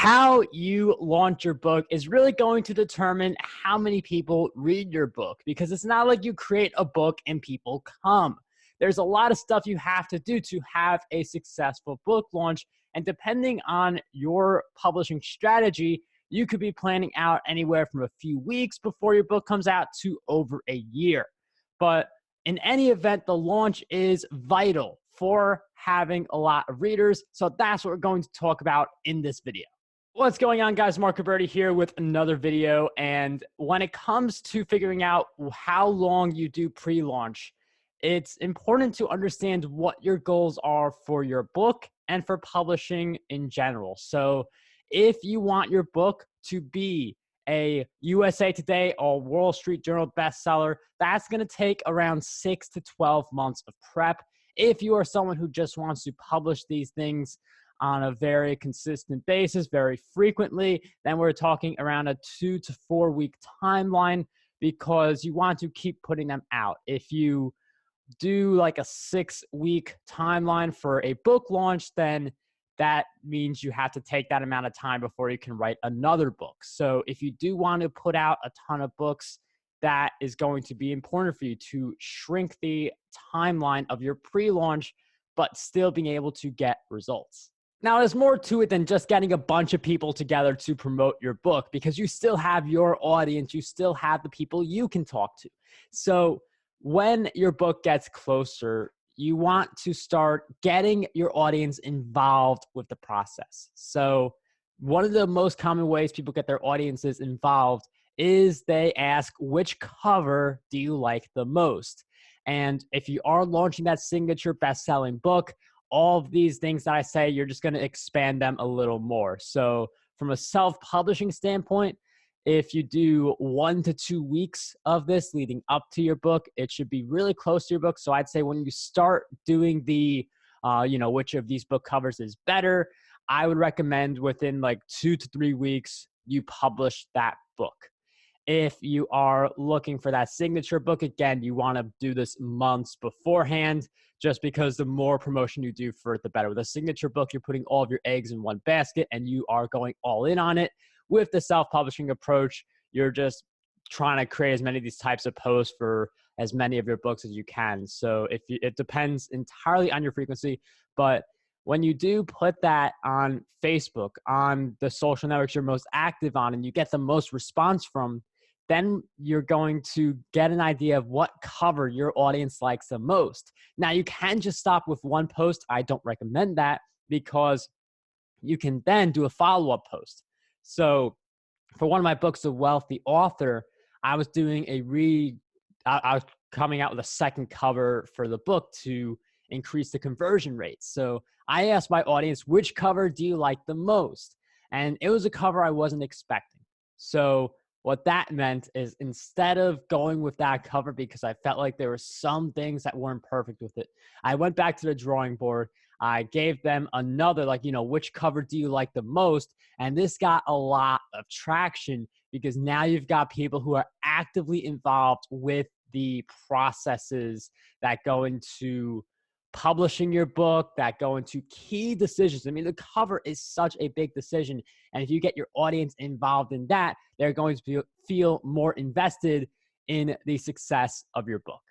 How you launch your book is really going to determine how many people read your book, because it's not like you create a book and people come. There's a lot of stuff you have to do to have a successful book launch. And depending on your publishing strategy, you could be planning out anywhere from a few weeks before your book comes out to over a year. But in any event, the launch is vital for having a lot of readers. So that's what we're going to talk about in this video. What's going on, guys? Marc Guberti here with another video. And when it comes to figuring out how long you do pre-launch, it's important to understand what your goals are for your book and for publishing in general. So if you want your book to be a USA Today or Wall Street Journal bestseller, that's going to take around 6 to 12 months of prep. If you are someone who just wants to publish these things on a very consistent basis, very frequently, then we're talking around a 2 to 4 week timeline, because you want to keep putting them out. If you do like a 6-week timeline for a book launch, then that means you have to take that amount of time before you can write another book. So if you do want to put out a ton of books, that is going to be important for you to shrink the timeline of your pre-launch, but still being able to get results. Now, there's more to it than just getting a bunch of people together to promote your book, because you still have your audience, you still have the people you can talk to. So when your book gets closer, you want to start getting your audience involved with the process. So one of the most common ways people get their audiences involved is they ask, which cover do you like the most? And if you are launching that signature best-selling book, all of these things that I say, you're just going to expand them a little more. So from a self-publishing standpoint, if you do 1 to 2 weeks of this leading up to your book, it should be really close to your book. So I'd say when you start doing the, which of these book covers is better, I would recommend within like 2 to 3 weeks, you publish that book. If you are looking for that signature book, again, you want to do this months beforehand, just because the more promotion you do for it, the better. With a signature book, you're putting all of your eggs in one basket and you are going all in on it. With the self-publishing approach, you're just trying to create as many of these types of posts for as many of your books as you can. So it depends entirely on your frequency, but when you do put that on Facebook, on the social networks you're most active on, and you get the most response from, then you're going to get an idea of what cover your audience likes the most. Now, you can just stop with one post. I don't recommend that, because you can then do a follow-up post. So for one of my books, The Wealthy Author, I was doing I was coming out with a second cover for the book to increase the conversion rates. So I asked my audience, which cover do you like the most? And it was a cover I wasn't expecting. So what that meant is, instead of going with that cover because I felt like there were some things that weren't perfect with it, I went back to the drawing board. I gave them another, which cover do you like the most? And this got a lot of traction, because now you've got people who are actively involved with the processes that go into publishing your book, that go into key decisions. I mean, the cover is such a big decision. And if you get your audience involved in that, they're going to feel more invested in the success of your book.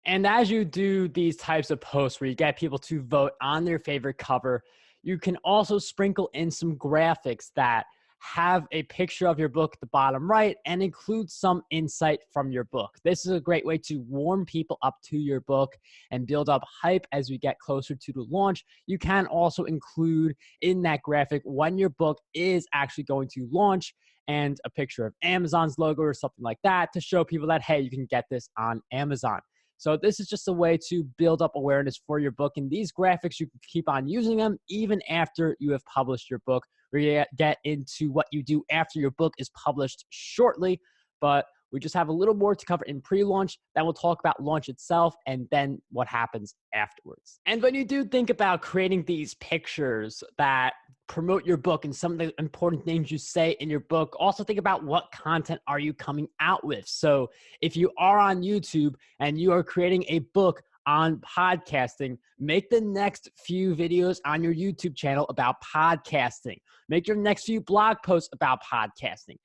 And as you do these types of posts where you get people to vote on their favorite cover, you can also sprinkle in some graphics that have a picture of your book at the bottom right and include some insight from your book. This is a great way to warm people up to your book and build up hype as we get closer to the launch. You can also include in that graphic when your book is actually going to launch, and a picture of Amazon's logo or something like that to show people that, hey, you can get this on Amazon. So this is just a way to build up awareness for your book. And these graphics, you can keep on using them even after you have published your book. We're get into what you do after your book is published shortly, but we just have a little more to cover in pre-launch. Then we'll talk about launch itself and then what happens afterwards. And when you do think about creating these pictures that promote your book and some of the important things you say in your book, also think about what content are you coming out with. So if you are on YouTube and you are creating a book on podcasting, make the next few videos on your YouTube channel about podcasting. Make your next few blog posts about podcasting.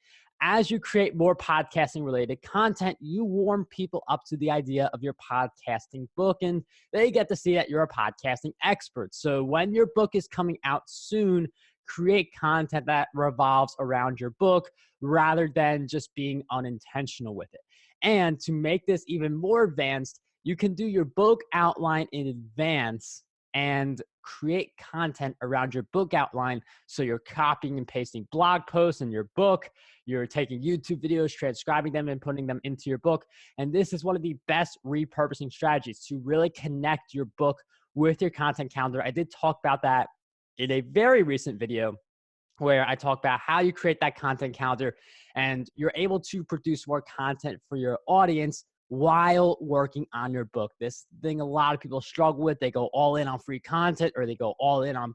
As you create more podcasting related content, you warm people up to the idea of your podcasting book, and they get to see that you're a podcasting expert. So when your book is coming out soon, create content that revolves around your book rather than just being unintentional with it. And to make this even more advanced, you can do your book outline in advance and create content around your book outline. So you're copying and pasting blog posts in your book. You're taking YouTube videos, transcribing them, and putting them into your book. And this is one of the best repurposing strategies to really connect your book with your content calendar. I did talk about that in a very recent video where I talk about how you create that content calendar and you're able to produce more content for your audience while working on your book. This thing a lot of people struggle with. They go all in on free content or they go all in on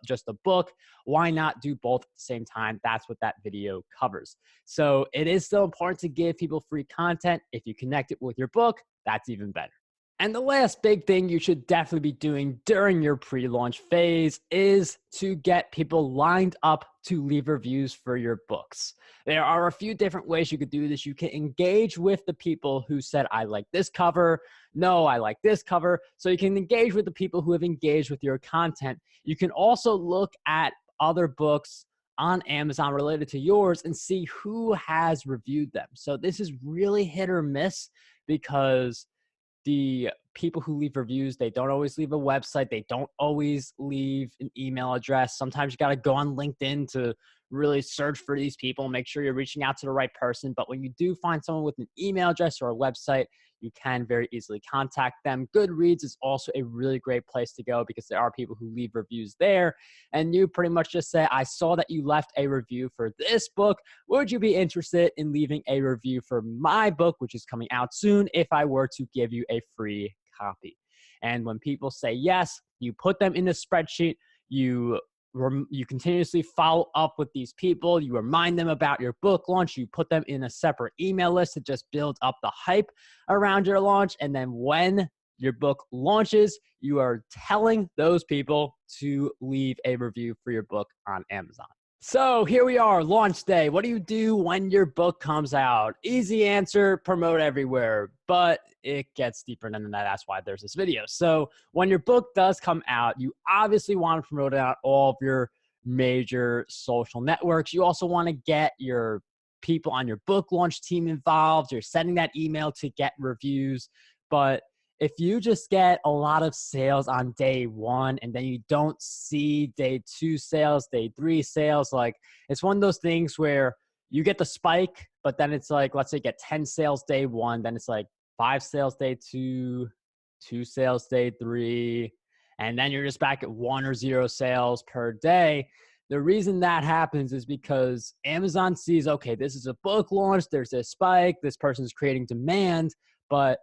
just the book. Why not do both at the same time? That's what that video covers. So it is still important to give people free content. If you connect it with your book, that's even better. And the last big thing you should definitely be doing during your pre-launch phase is to get people lined up to leave reviews for your books. There are a few different ways you could do this. You can engage with the people who said, I like this cover. No, I like this cover. So you can engage with the people who have engaged with your content. You can also look at other books on Amazon related to yours and see who has reviewed them. So this is really hit or miss because the people who leave reviews, they don't always leave a website. They don't always leave an email address. Sometimes you got to go on LinkedIn to really search for these people, make sure you're reaching out to the right person. But when you do find someone with an email address or a website, you can very easily contact them. Goodreads is also a really great place to go because there are people who leave reviews there. And you pretty much just say, I saw that you left a review for this book. Would you be interested in leaving a review for my book, which is coming out soon, if I were to give you a free copy? And when people say yes, you put them in the spreadsheet. You continuously follow up with these people. You remind them about your book launch. You put them in a separate email list to just build up the hype around your launch. And then when your book launches, you are telling those people to leave a review for your book on Amazon. So here we are, launch day. What do you do when your book comes out? Easy answer, promote everywhere. But it gets deeper than that. That's why there's this video. So when your book does come out, you obviously want to promote it on all of your major social networks. You also want to get your people on your book launch team involved. You're sending that email to get reviews. But if you just get a lot of sales on day one and then you don't see day 2 sales, day 3 sales, like it's one of those things where you get the spike, but then it's like, let's say you get 10 sales day 1, then it's like 5 sales day 2, 2 sales day 3, and then you're just back at 1 or 0 sales per day. The reason that happens is because Amazon sees, okay, this is a book launch, there's a spike, this person's creating demand, but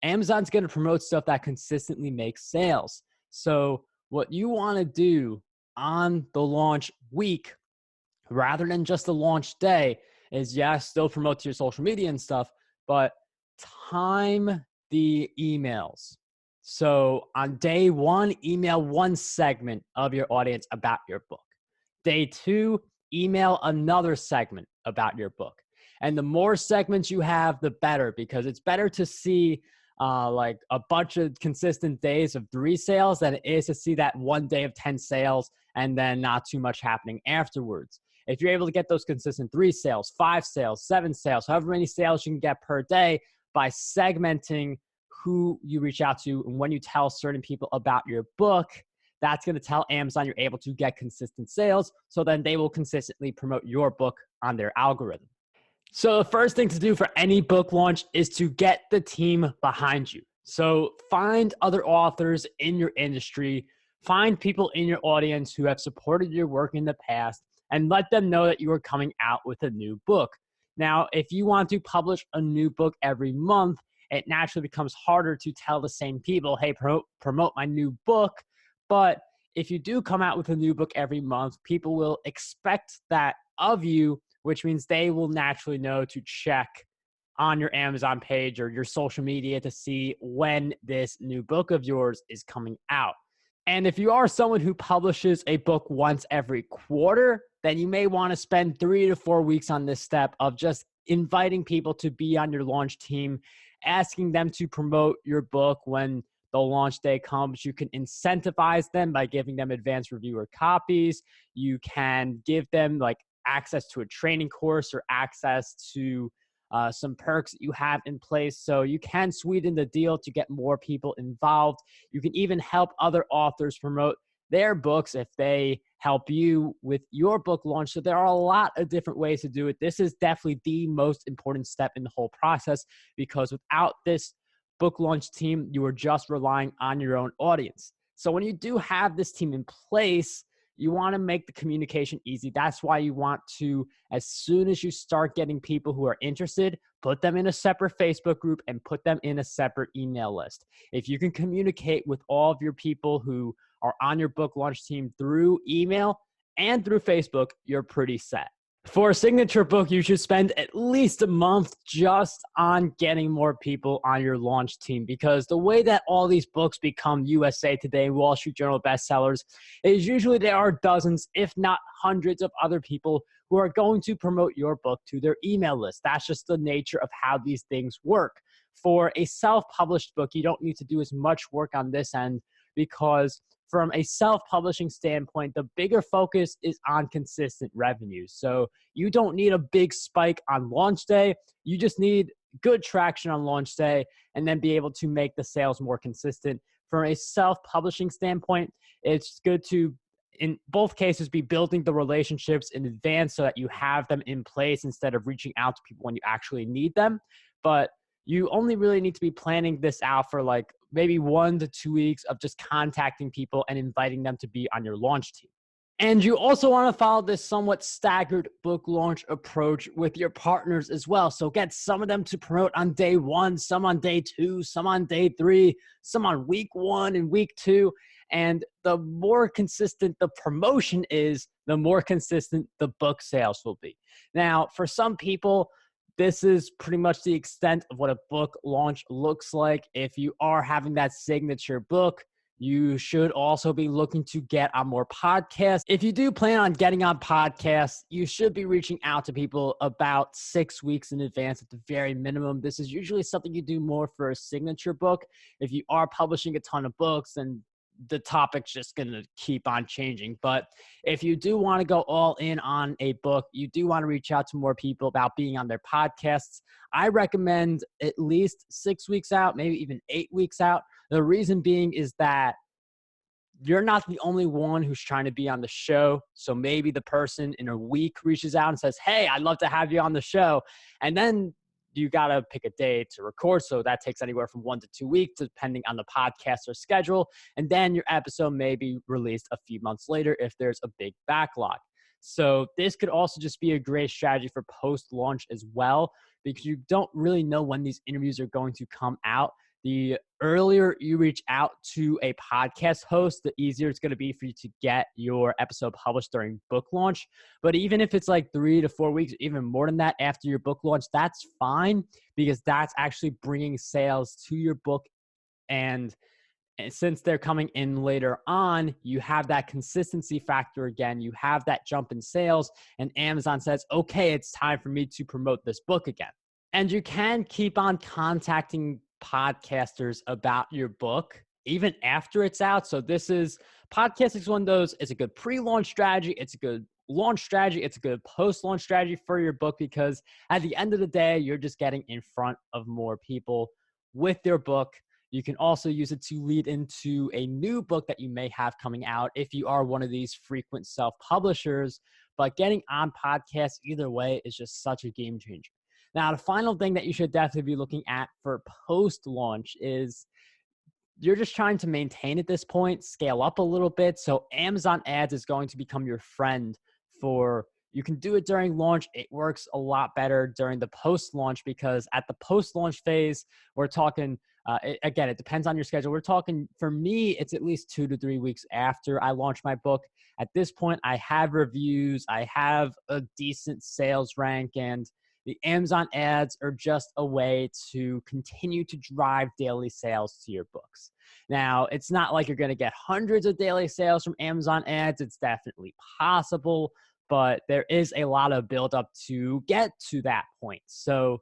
Amazon's going to promote stuff that consistently makes sales. So what you want to do on the launch week, rather than just the launch day, is yes, still promote to your social media and stuff, but time the emails. So on day 1, email 1 segment of your audience about your book. Day 2, email another segment about your book. And the more segments you have, the better, because it's better to see like a bunch of consistent days of 3 sales than it is to see that one day of 10 sales and then not too much happening afterwards. If you're able to get those consistent 3 sales, 5 sales, 7 sales, however many sales you can get per day by segmenting who you reach out to and when you tell certain people about your book, that's going to tell Amazon you're able to get consistent sales. So then they will consistently promote your book on their algorithm. So the first thing to do for any book launch is to get the team behind you. So find other authors in your industry, find people in your audience who have supported your work in the past, and let them know that you are coming out with a new book. Now, if you want to publish a new book every month, it naturally becomes harder to tell the same people, hey, promote my new book. But if you do come out with a new book every month, people will expect that of you, which means they will naturally know to check on your Amazon page or your social media to see when this new book of yours is coming out. And if you are someone who publishes a book once every quarter, then you may want to spend 3 to 4 weeks on this step of just inviting people to be on your launch team, asking them to promote your book when the launch day comes. You can incentivize them by giving them advanced reviewer copies. You can give them like access to a training course or access to some perks that you have in place. So you can sweeten the deal to get more people involved. You can even help other authors promote their books if they help you with your book launch. So there are a lot of different ways to do it. This is definitely the most important step in the whole process, because without this book launch team, you are just relying on your own audience. So when you do have this team in place, you want to make the communication easy. That's why you want to, as soon as you start getting people who are interested, put them in a separate Facebook group and put them in a separate email list. If you can communicate with all of your people who are on your book launch team through email and through Facebook, you're pretty set. For a signature book, you should spend at least a month just on getting more people on your launch team, because the way that all these books become USA Today, Wall Street Journal bestsellers is usually there are dozens, if not hundreds of other people who are going to promote your book to their email list. That's just the nature of how these things work. For a self-published book, you don't need to do as much work on this end, because from a self-publishing standpoint, the bigger focus is on consistent revenue. So you don't need a big spike on launch day. You just need good traction on launch day and then be able to make the sales more consistent. From a self-publishing standpoint, it's good to, in both cases, be building the relationships in advance so that you have them in place instead of reaching out to people when you actually need them. But you only really need to be planning this out for like maybe 1 to 2 weeks of just contacting people and inviting them to be on your launch team. And you also want to follow this somewhat staggered book launch approach with your partners as well. So get some of them to promote on day 1, some on day 2, some on day 3, some on week 1 and week 2. And the more consistent the promotion is, the more consistent the book sales will be. Now, for some people, this is pretty much the extent of what a book launch looks like. If you are having that signature book, you should also be looking to get on more podcasts. If you do plan on getting on podcasts, you should be reaching out to people about 6 weeks in advance at the very minimum. This is usually something you do more for a signature book. If you are publishing a ton of books, then the topic's just going to keep on changing. But if you do want to go all in on a book, you do want to reach out to more people about being on their podcasts. I recommend at least 6 weeks out, maybe even 8 weeks out. The reason being is that you're not the only one who's trying to be on the show. So maybe the person in a week reaches out and says, hey, I'd love to have you on the show. And then you got to pick a day to record. So that takes anywhere from 1 to 2 weeks, depending on the podcaster schedule. And then your episode may be released a few months later if there's a big backlog. So this could also just be a great strategy for post-launch as well, because you don't really know when these interviews are going to come out. The earlier you reach out to a podcast host, the easier it's going to be for you to get your episode published during book launch. But even if it's like 3 to 4 weeks, even more than that after your book launch, that's fine, because that's actually bringing sales to your book. And since they're coming in later on, you have that consistency factor again. You have that jump in sales, and Amazon says, okay, it's time for me to promote this book again. And you can keep on contacting podcasters about your book even after it's out. So podcasting is one of those. It's a good pre-launch strategy. It's a good launch strategy. It's a good post-launch strategy for your book, because at the end of the day, you're just getting in front of more people with your book. You can also use it to lead into a new book that you may have coming out if you are one of these frequent self-publishers. But getting on podcasts either way is just such a game changer. Now, the final thing that you should definitely be looking at for post-launch is you're just trying to maintain at this point, scale up a little bit. So Amazon ads is going to become your friend you can do it during launch. It works a lot better during the post-launch, because at the post-launch phase, we're talking, again, it depends on your schedule. We're talking, for me, it's at least 2 to 3 weeks after I launch my book. At this point, I have reviews, I have a decent sales rank, and the Amazon ads are just a way to continue to drive daily sales to your books. Now, it's not like you're going to get hundreds of daily sales from Amazon ads. It's definitely possible, but there is a lot of buildup to get to that point. So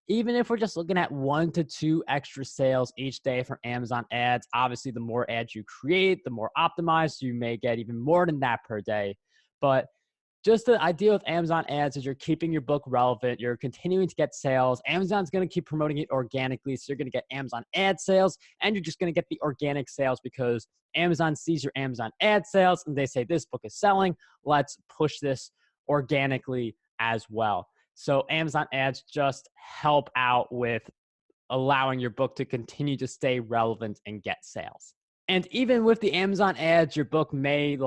even if we're just looking at 1 to 2 extra sales each day for Amazon ads, obviously the more ads you create, the more optimized, you may get even more than that per day. But just the idea with Amazon ads is you're keeping your book relevant. You're continuing to get sales. Amazon's going to keep promoting it organically. So you're going to get Amazon ad sales, and you're just going to get the organic sales because Amazon sees your Amazon ad sales and they say, this book is selling. Let's push this organically as well. So Amazon ads just help out with allowing your book to continue to stay relevant and get sales. And even with the Amazon ads, your book may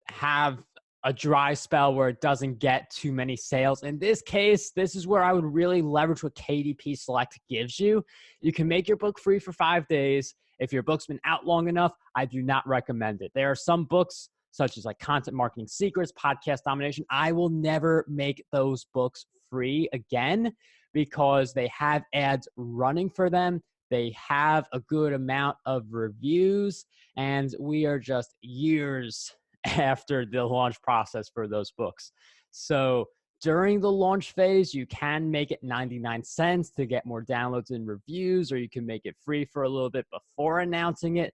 have a dry spell where it doesn't get too many sales. In this case, this is where I would really leverage what KDP Select gives you. You can make your book free for 5 days. If your book's been out long enough, I do not recommend it. There are some books such as Content Marketing Secrets, Podcast Domination. I will never make those books free again because they have ads running for them. They have a good amount of reviews, and we are just years after the launch process for those books. So during the launch phase, you can make it 99 cents to get more downloads and reviews, or you can make it free for a little bit before announcing it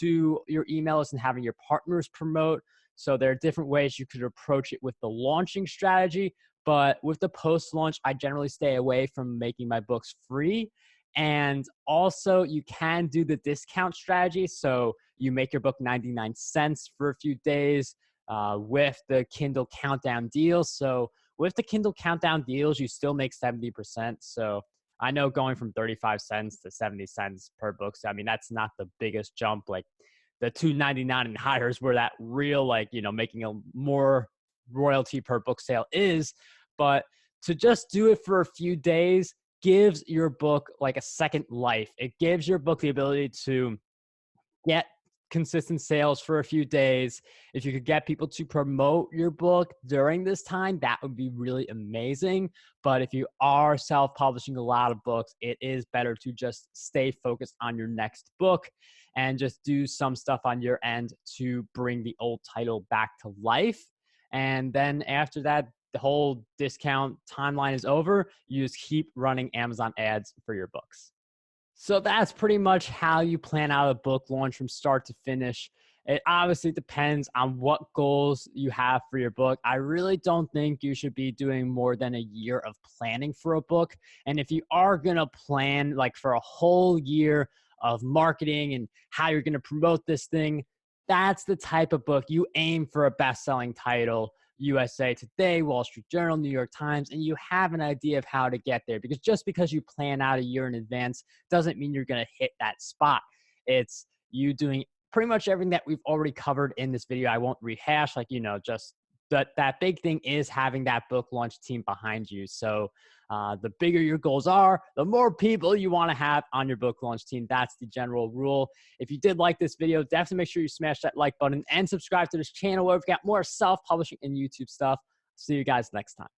to your email list and having your partners promote. So there are different ways you could approach it with the launching strategy. But with the post-launch, I generally stay away from making my books free. And also, you can do the discount strategy. So you make your book 99 cents for a few days with the Kindle Countdown deals. So with the Kindle Countdown deals, you still make 70%. So I know going from 35 cents to 70 cents per book, so I mean, that's not the biggest jump. Like the $2.99 and higher is where that real, making a more royalty per book sale is. But to just do it for a few days gives your book a second life. It gives your book the ability to get consistent sales for a few days. If you could get people to promote your book during this time, that would be really amazing. But if you are self-publishing a lot of books, it is better to just stay focused on your next book and just do some stuff on your end to bring the old title back to life. And then after that, the whole discount timeline is over. You just keep running Amazon ads for your books. So that's pretty much how you plan out a book launch from start to finish. It obviously depends on what goals you have for your book. I really don't think you should be doing more than a year of planning for a book. And if you are going to plan for a whole year of marketing and how you're going to promote this thing, that's the type of book you aim for. A best-selling title, USA Today, Wall Street Journal, New York Times, and you have an idea of how to get there. Because just because you plan out a year in advance doesn't mean you're going to hit that spot. It's you doing pretty much everything that we've already covered in this video. I won't rehash, just that big thing is having that book launch team behind you. So the bigger your goals are, the more people you want to have on your book launch team. That's the general rule. If you did like this video, definitely make sure you smash that like button and subscribe to this channel where we've got more self-publishing and YouTube stuff. See you guys next time.